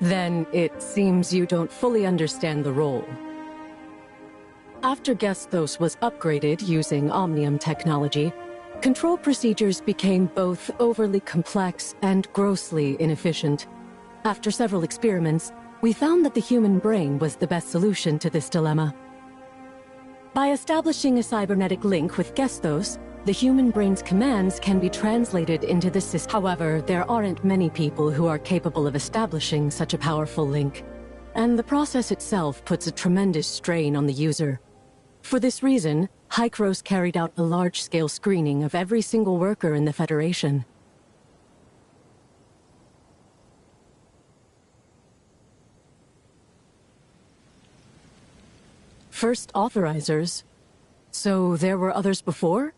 Then it seems you don't fully understand the role. After Gestos was upgraded using Omnium technology, control procedures became both overly complex and grossly inefficient. After several experiments, we found that the human brain was the best solution to this dilemma. By establishing a cybernetic link with Gestos, the human brain's commands can be translated into the system. However, there aren't many people who are capable of establishing such a powerful link, and the process itself puts a tremendous strain on the user. For this reason, Hykros carried out a large-scale screening of every single worker in the Federation. First authorizers? So there were others before?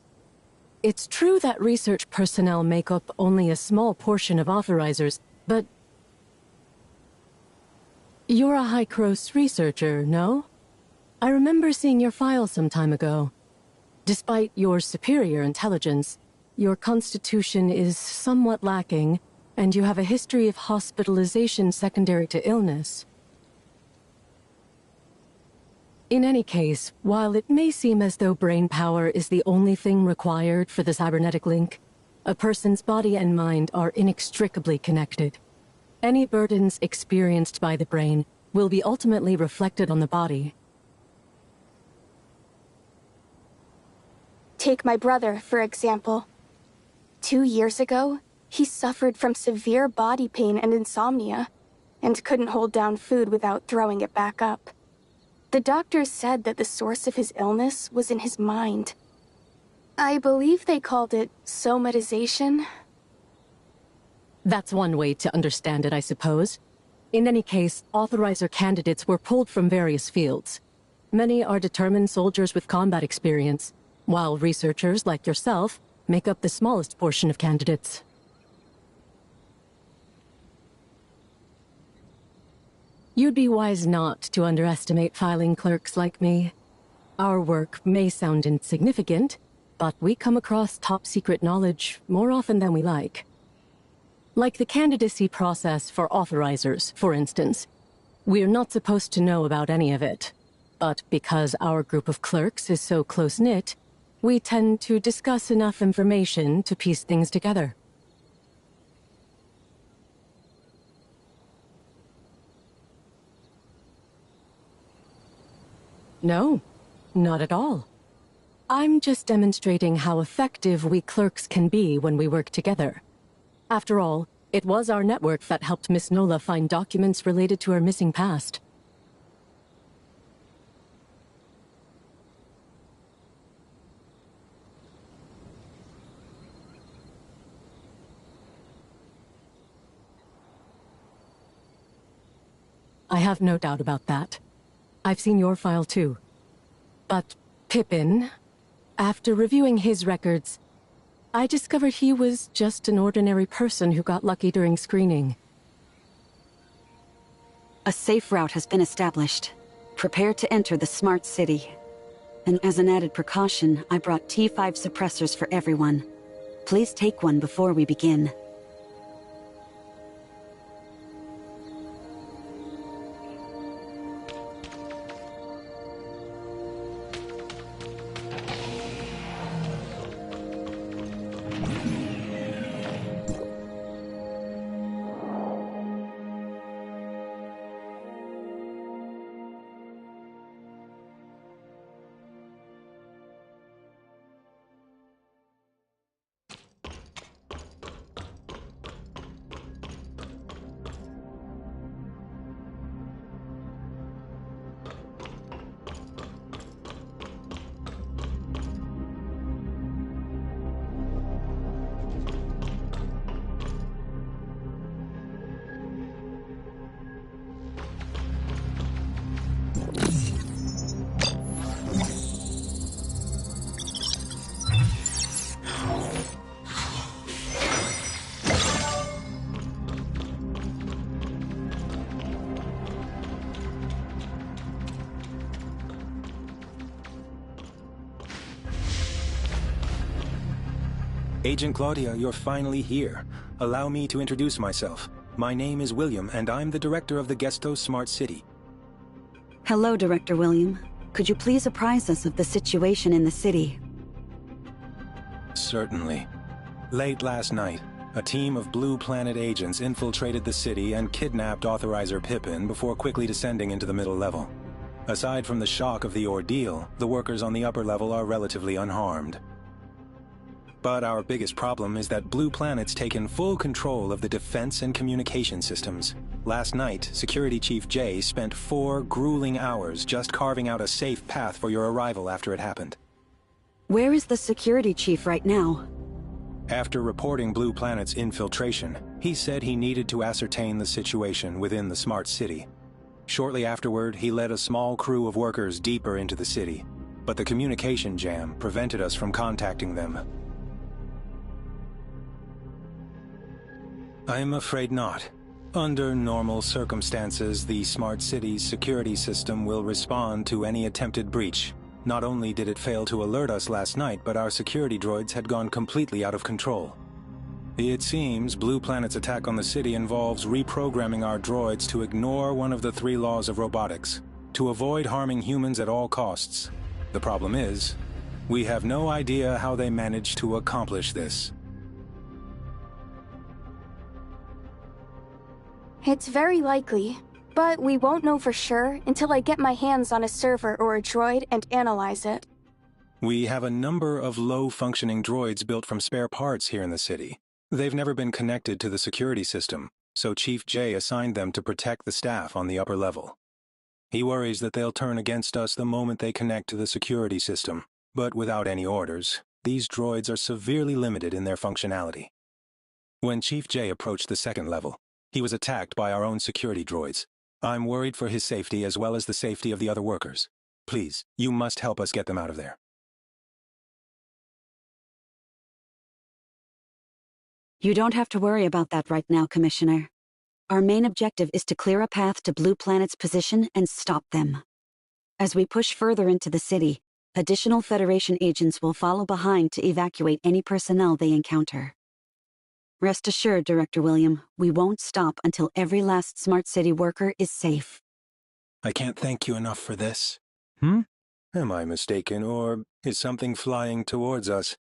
It's true that research personnel make up only a small portion of authorizers, but... You're a Hykros researcher, no? I remember seeing your file some time ago. Despite your superior intelligence, your constitution is somewhat lacking, and you have a history of hospitalization secondary to illness. In any case, while it may seem as though brain power is the only thing required for the cybernetic link, a person's body and mind are inextricably connected. Any burdens experienced by the brain will be ultimately reflected on the body. Take my brother, for example. 2 years ago, he suffered from severe body pain and insomnia, and couldn't hold down food without throwing it back up. The doctors said that the source of his illness was in his mind. I believe they called it somatization. That's one way to understand it, I suppose. In any case, authorizer candidates were pulled from various fields. Many are determined soldiers with combat experience, while researchers like yourself make up the smallest portion of candidates. You'd be wise not to underestimate filing clerks like me. Our work may sound insignificant, but we come across top-secret knowledge more often than we like. Like the candidacy process for authorizers, for instance. We're not supposed to know about any of it. But because our group of clerks is so close-knit, we tend to discuss enough information to piece things together. No, not at all. I'm just demonstrating how effective we clerks can be when we work together. After all, it was our network that helped Miss Nola find documents related to her missing past. I have no doubt about that. I've seen your file too. But Pippin, after reviewing his records, I discovered he was just an ordinary person who got lucky during screening. A safe route has been established. Prepare to enter the smart city. And as an added precaution, I brought T5 suppressors for everyone. Please take one before we begin. Agent Claudia, you're finally here. Allow me to introduce myself. My name is William, and I'm the director of the Gesto Smart City. Hello, Director William. Could you please apprise us of the situation in the city? Certainly. Late last night, a team of Blue Planet agents infiltrated the city and kidnapped Authorizer Pippin before quickly descending into the middle level. Aside from the shock of the ordeal, the workers on the upper level are relatively unharmed. But our biggest problem is that Blue Planet's taken full control of the defense and communication systems. Last night, Security Chief Jay spent 4 grueling hours just carving out a safe path for your arrival after it happened. Where is the security chief right now? After reporting Blue Planet's infiltration, he said he needed to ascertain the situation within the Smart City. Shortly afterward, he led a small crew of workers deeper into the city, but the communication jam prevented us from contacting them. I'm afraid not. Under normal circumstances, the Smart City's security system will respond to any attempted breach. Not only did it fail to alert us last night, but our security droids had gone completely out of control. It seems Blue Planet's attack on the city involves reprogramming our droids to ignore one of the 3 laws of robotics, to avoid harming humans at all costs. The problem is, we have no idea how they managed to accomplish this. It's very likely, but we won't know for sure until I get my hands on a server or a droid and analyze it. We have a number of low-functioning droids built from spare parts here in the city. They've never been connected to the security system, so Chief Jay assigned them to protect the staff on the upper level. He worries that they'll turn against us the moment they connect to the security system, but without any orders, these droids are severely limited in their functionality. When Chief Jay approached the 2nd level, he was attacked by our own security droids. I'm worried for his safety as well as the safety of the other workers. Please, you must help us get them out of there. You don't have to worry about that right now, Commissioner. Our main objective is to clear a path to Blue Planet's position and stop them. As we push further into the city, additional Federation agents will follow behind to evacuate any personnel they encounter. Rest assured, Director William, we won't stop until every last Smart City worker is safe. I can't thank you enough for this. Am I mistaken, or is something flying towards us?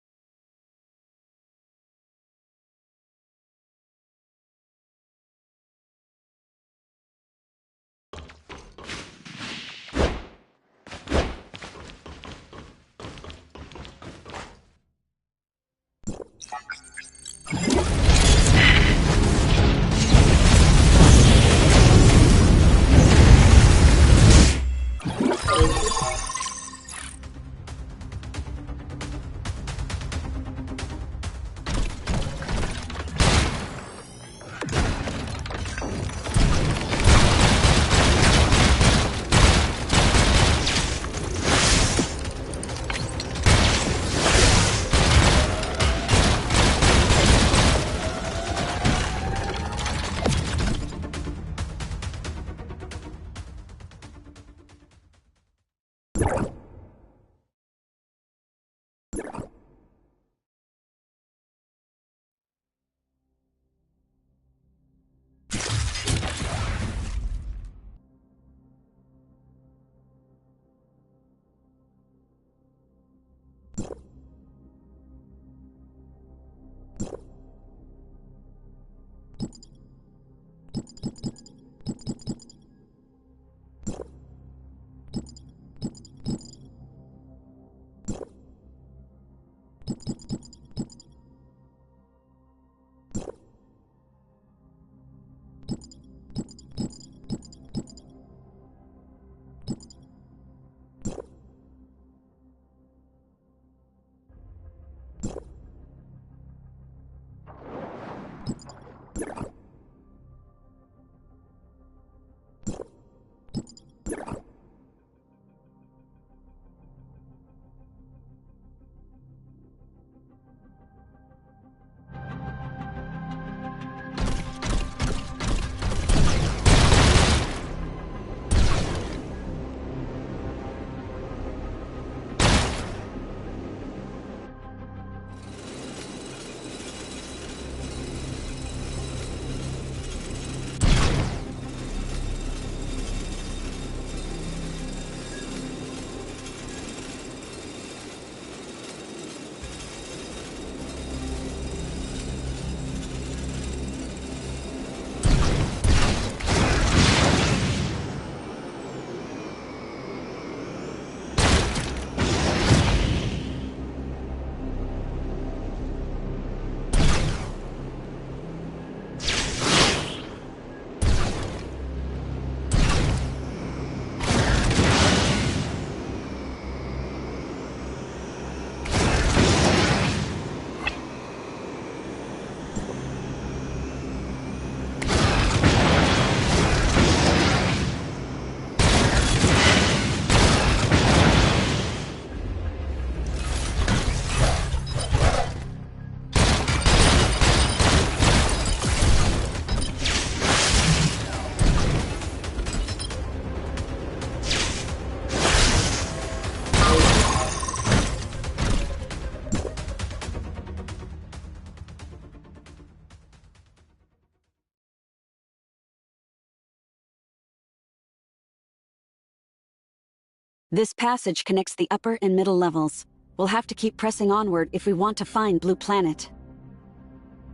This passage connects the upper and middle levels. We'll have to keep pressing onward if we want to find Blue Planet.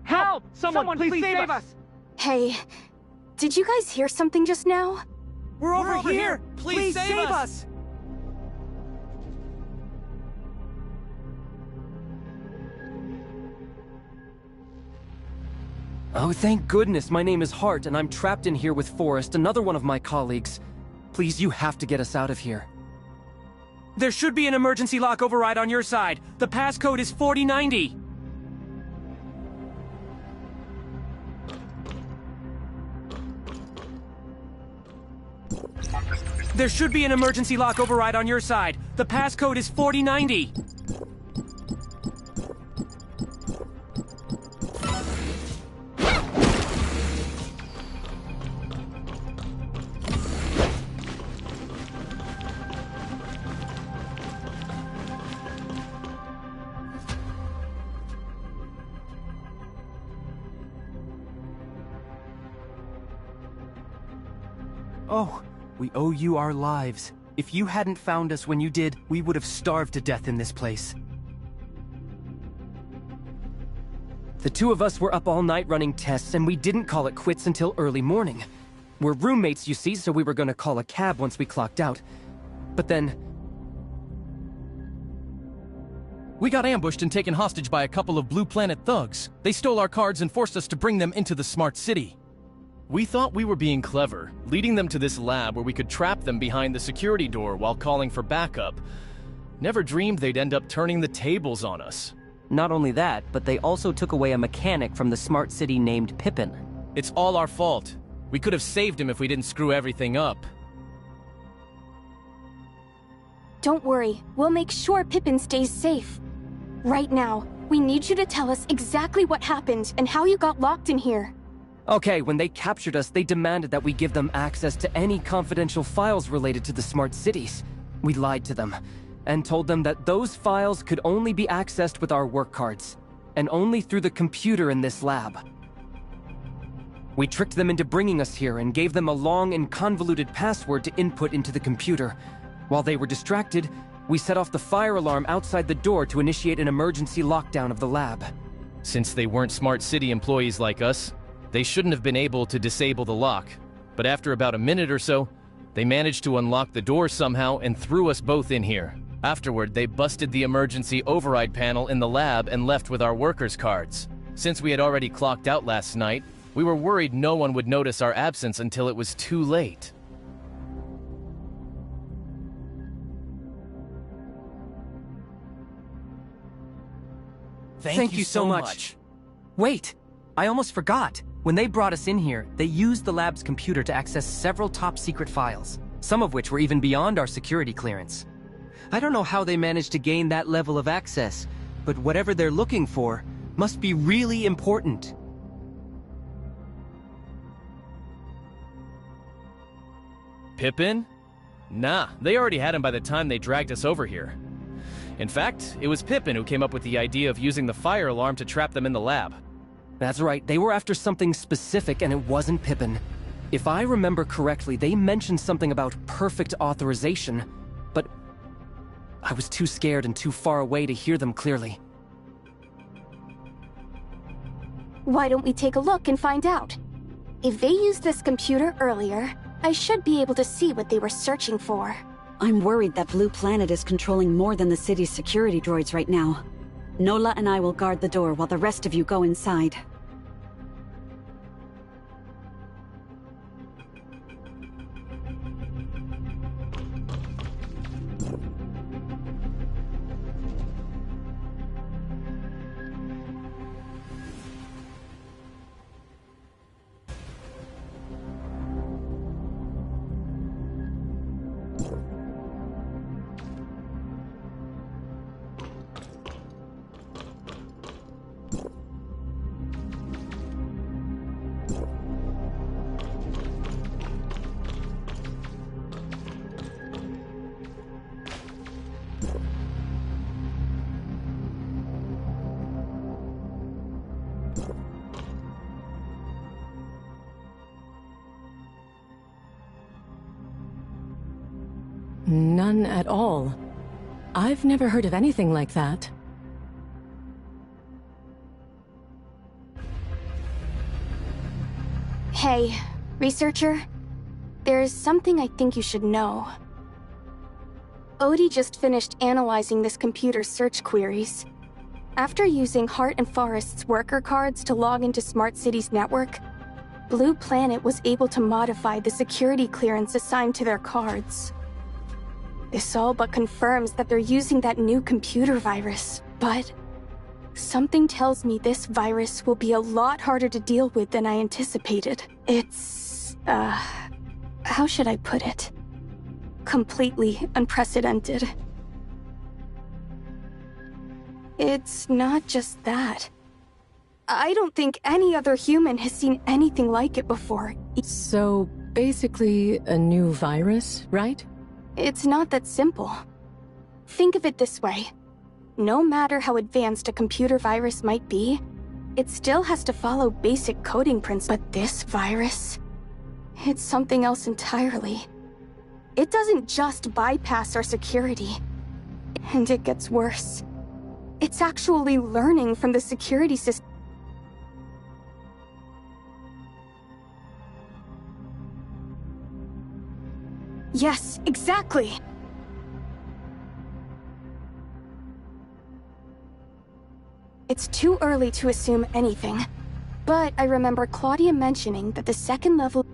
Help! Someone please save us! Hey, did you guys hear something just now? We're over here! Please save us! Oh, thank goodness my name is Hart and I'm trapped in here with Forrest, another one of my colleagues. Please, you have to get us out of here. There should be an emergency lock override on your side. The passcode is 4090. There should be an emergency lock override on your side. The passcode is 4090. Oh, we owe you our lives. If you hadn't found us when you did, we would have starved to death in this place. The two of us were up all night running tests, and we didn't call it quits until early morning. We're roommates, you see, so we were gonna call a cab once we clocked out. But then... we got ambushed and taken hostage by a couple of Blue Planet thugs. They stole our cards and forced us to bring them into the smart city. We thought we were being clever, leading them to this lab where we could trap them behind the security door while calling for backup. Never dreamed they'd end up turning the tables on us. Not only that, but they also took away a mechanic from the smart city named Pippin. It's all our fault. We could have saved him if we didn't screw everything up. Don't worry, we'll make sure Pippin stays safe. Right now, we need you to tell us exactly what happened and how you got locked in here. Okay, when they captured us, they demanded that we give them access to any confidential files related to the smart cities. We lied to them, and told them that those files could only be accessed with our work cards, and only through the computer in this lab. We tricked them into bringing us here and gave them a long and convoluted password to input into the computer. While they were distracted, we set off the fire alarm outside the door to initiate an emergency lockdown of the lab. Since they weren't smart city employees like us, they shouldn't have been able to disable the lock. But after about a minute or so, they managed to unlock the door somehow and threw us both in here. Afterward, they busted the emergency override panel in the lab and left with our workers' cards. Since we had already clocked out last night, we were worried no one would notice our absence until it was too late. Thank you so much. Wait, I almost forgot. When they brought us in here, they used the lab's computer to access several top-secret files, some of which were even beyond our security clearance. I don't know how they managed to gain that level of access, but whatever they're looking for must be really important. Pippin? Nah, they already had him by the time they dragged us over here. In fact, it was Pippin who came up with the idea of using the fire alarm to trap them in the lab. That's right, they were after something specific and it wasn't Pippin. If I remember correctly, they mentioned something about perfect authorization, but I was too scared and too far away to hear them clearly. Why don't we take a look and find out? If they used this computer earlier, I should be able to see what they were searching for. I'm worried that Blue Planet is controlling more than the city's security droids right now. Nola and I will guard the door while the rest of you go inside. None at all. I've never heard of anything like that. Hey, researcher. There's something I think you should know. Odie just finished analyzing this computer's search queries. After using Hart and Forrest's worker cards to log into Smart City's network, Blue Planet was able to modify the security clearance assigned to their cards. This all but confirms that they're using that new computer virus, but something tells me this virus will be a lot harder to deal with than I anticipated. It's, how should I put it? Completely unprecedented. It's not just that. I don't think any other human has seen anything like it before. So, basically a new virus, right? It's not that simple. Think of it this way. No matter how advanced a computer virus might be, it still has to follow basic coding principles. But this virus, it's something else entirely. It doesn't just bypass our security. And it gets worse. It's actually learning from the security system. Yes, exactly! It's too early to assume anything, but I remember Claudia mentioning that the second level...